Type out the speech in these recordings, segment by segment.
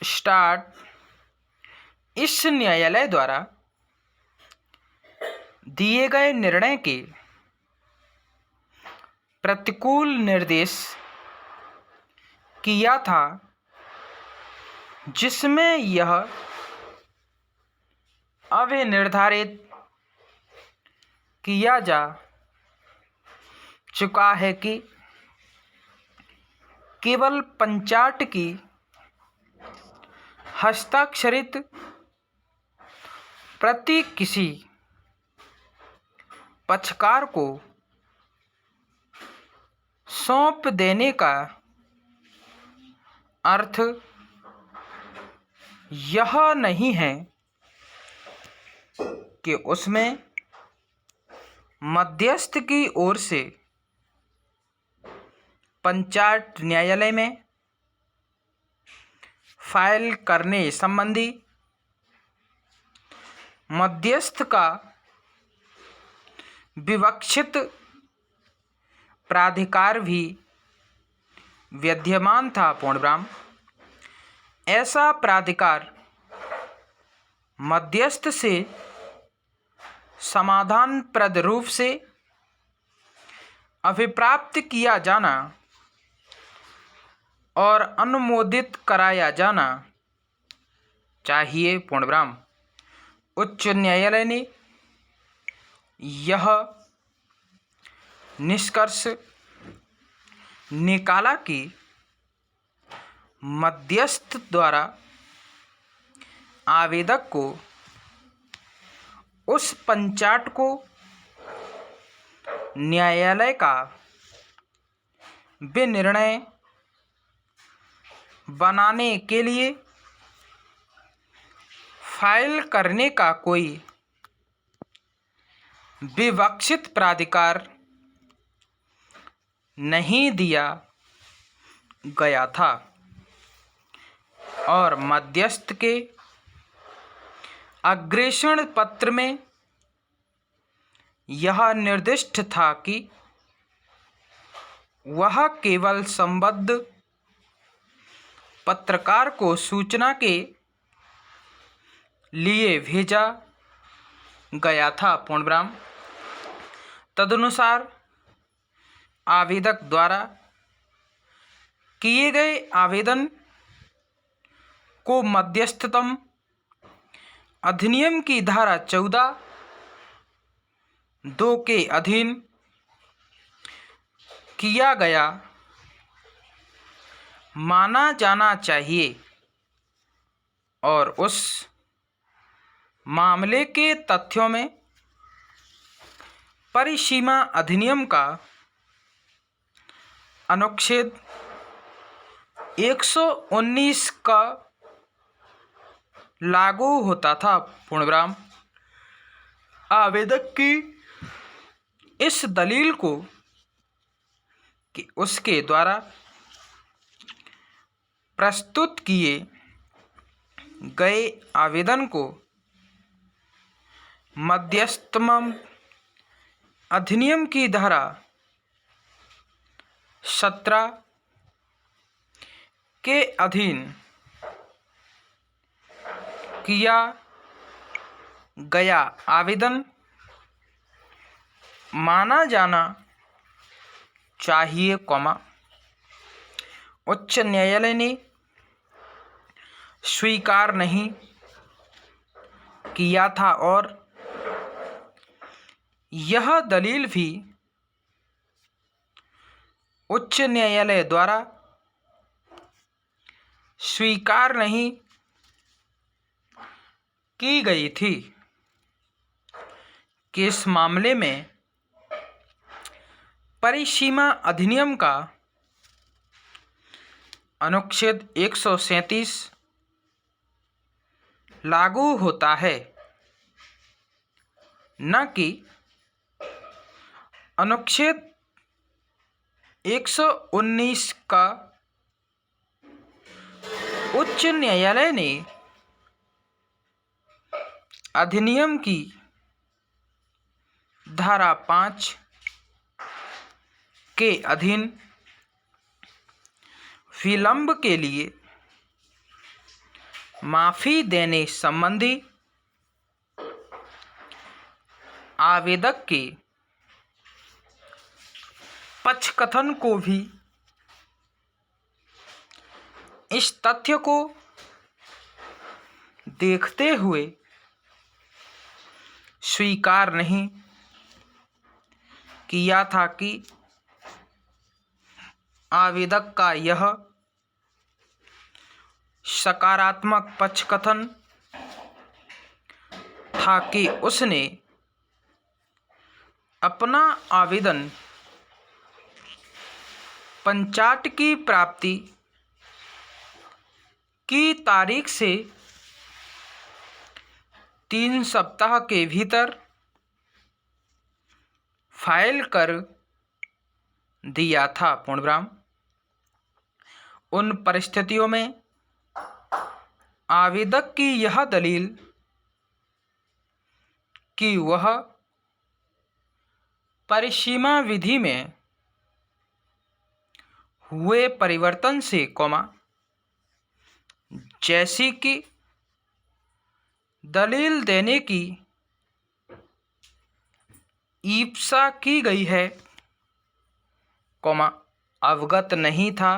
Start इस न्यायालय द्वारा दिए गए निर्णय के प्रतिकूल निर्देश किया था, जिसमें यह अविनिर्धारित किया जा चुका है कि केवल पंचाट की हस्ताक्षरित प्रति किसी पक्षकार को सौंप देने का अर्थ यह नहीं है कि उसमें मध्यस्थ की ओर से पंचायत न्यायालय में फाइल करने संबंधी मध्यस्थ का विवक्षित प्राधिकार भी विद्यमान था। पूर्णविराम। ऐसा प्राधिकार मध्यस्थ से समाधानप्रद रूप से अभिप्राप्त किया जाना और अनुमोदित कराया जाना चाहिए। पूर्णविराम। उच्च न्यायालय ने यह निष्कर्ष निकाला कि मध्यस्थ द्वारा आवेदक को उस पंचाट को न्यायालय का विनिर्णय बनाने के लिए फाइल करने का कोई विवक्षित प्राधिकार नहीं दिया गया था और मध्यस्थ के अग्रेषण पत्र में यह निर्दिष्ट था कि वह केवल संबद्ध पत्रकार को सूचना के लिए भेजा गया था। पूर्णविराम। तदनुसार आवेदक द्वारा किए गए आवेदन को मध्यस्थतम अधिनियम की धारा 14(2) के अधीन किया गया माना जाना चाहिए और उस मामले के तथ्यों में परिसीमा अधिनियम का अनुच्छेद 119 का लागू होता था। पूर्णविराम। आवेदक की इस दलील को कि उसके द्वारा प्रस्तुत किए गए आवेदन को मध्यस्थतम अधिनियम की धारा 17 के अधीन किया गया आवेदन माना जाना चाहिए, उच्च न्यायालय ने स्वीकार नहीं किया था और यह दलील भी उच्च न्यायालय द्वारा स्वीकार नहीं की गई थी कि इस मामले में परिसीमा अधिनियम का अनुच्छेद 137 लागू होता है, न कि अनुच्छेद 119 का। उच्च न्यायालय ने अधिनियम की धारा 5 के अधीन विलंब के लिए माफी देने संबंधी आवेदक के पक्षकथन को भी इस तथ्य को देखते हुए स्वीकार नहीं किया था कि आवेदक का यह सकारात्मक पक्षकथन था कि उसने अपना आवेदन पंचाट की प्राप्ति की तारीख से 3 सप्ताह के भीतर फाइल कर दिया था। पूर्णविराम। उन परिस्थितियों में आवेदक की यह दलील कि वह परिसीमा विधि में हुए परिवर्तन से जैसी कि दलील देने की ईप्सा की गई है, अवगत नहीं था,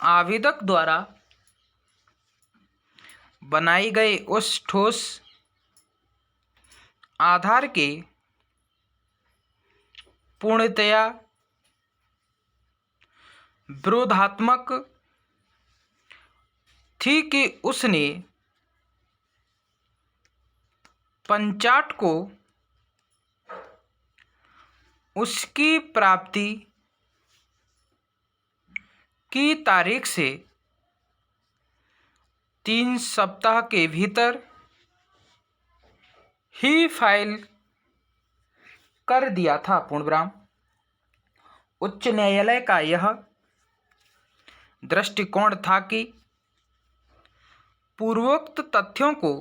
आवेदक द्वारा बनाई गई उस ठोस आधार के पूर्णतया विरोधात्मक थी कि उसने पंचाट को उसकी प्राप्ति की तारीख से 3 सप्ताह के भीतर ही फाइल कर दिया था। पूर्णविराम। उच्च न्यायालय का यह दृष्टिकोण था कि पूर्वोक्त तथ्यों को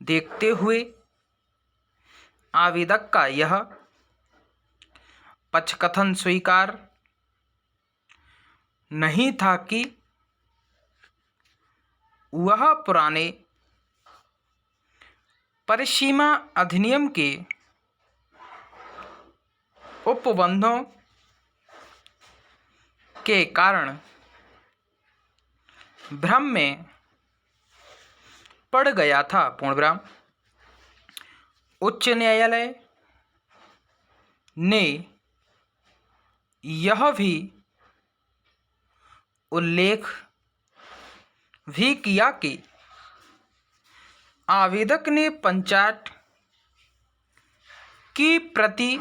देखते हुए आवेदक का यह पक्षकथन स्वीकार नहीं था कि वह पुराने परिसीमा अधिनियम के उपबंधों के कारण भ्रम में पड़ गया था। पूर्णविराम। उच्च न्यायालय ने यह भी उल्लेख भी किया कि आवेदक ने पंचाट की प्रति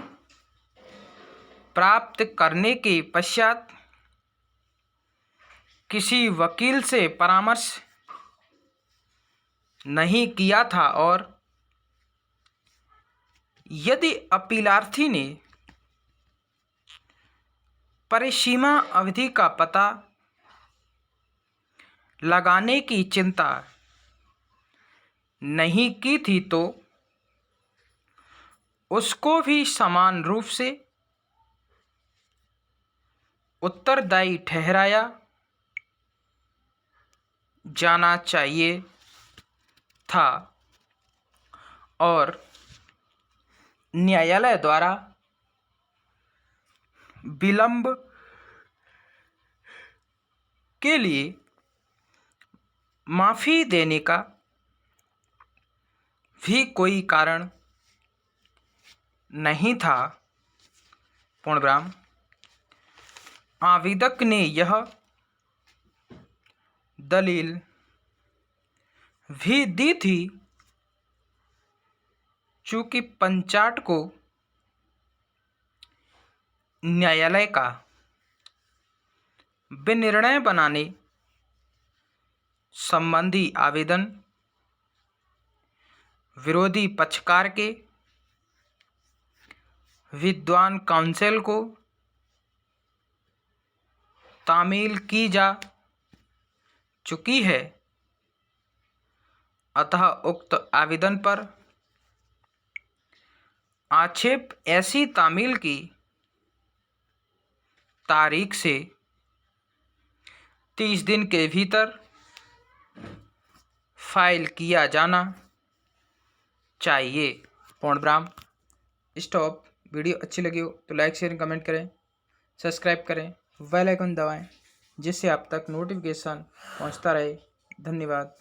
प्राप्त करने के पश्चात किसी वकील से परामर्श नहीं किया था और यदि अपीलार्थी ने परिसीमा अवधि का पता लगाने की चिंता नहीं की थी तो उसको भी समान रूप से उत्तरदायी ठहराया जाना चाहिए था और न्यायालय द्वारा विलंब के लिए माफी देने का भी कोई कारण नहीं था। पूर्णविराम। आवेदक ने यह दलील भी दी थी चूँकि पंचाट को न्यायालय का विनिर्णय बनाने संबंधी आवेदन विरोधी पक्षकार के विद्वान काउंसिल को तामील की जा चुकी है, अतः उक्त आवेदन पर आक्षेप ऐसी तामील की तारीख से 30 दिन के भीतर फाइल किया जाना चाहिए। पूर्ण विराम। स्टॉप। वीडियो अच्छी लगी हो तो लाइक शेयर कमेंट करें, सब्सक्राइब करें, बेल आइकन दबाएं जिससे आप तक नोटिफिकेशन पहुंचता रहे। धन्यवाद।